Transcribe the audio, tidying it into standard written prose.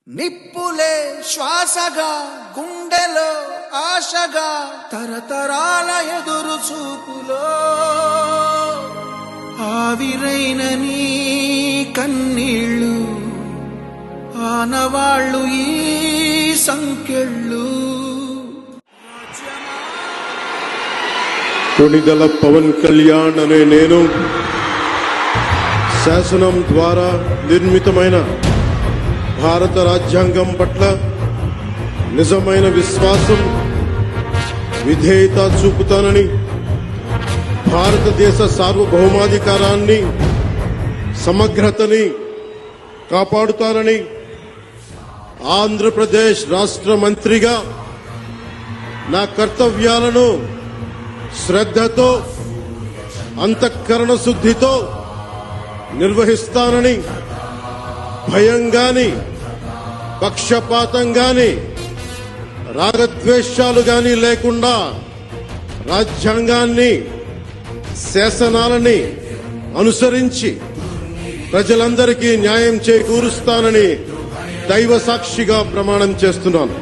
నిప్పులే శ్వాసగా గుండెలో ఆశగా తరతరాల ఎదురు చూపులో ఆవిరైన నీ కన్నీళ్ళు ఆనవాళ్ళు ఈ సంకెళ్ళు. కొణిదెల పవన్ కళ్యాణ్ అనే నేను శాసనం ద్వారా నిర్మితమైన భారత రాజ్యాంగం పట్ల నిజమైన విశ్వాసం విధేయత చూపుతానని, భారతదేశ సార్వభౌమాధికారాన్ని సమగ్రతని కాపాడుతానని, ఆంధ్రప్రదేశ్ రాష్ట్ర మంత్రిగా నా కర్తవ్యాలను శ్రద్ధతో అంతఃకరణ శుద్ధితో నిర్వహిస్తానని, భయం గాని పక్షపాతం గాని రాగద్వేషాలు గాని లేకుండా రాజ్యాంగాన్ని శాసనాలని అనుసరించి ప్రజలందరికీ న్యాయం చేకూరుస్తానని దైవ సాక్షిగా ప్రమాణం చేస్తున్నాను.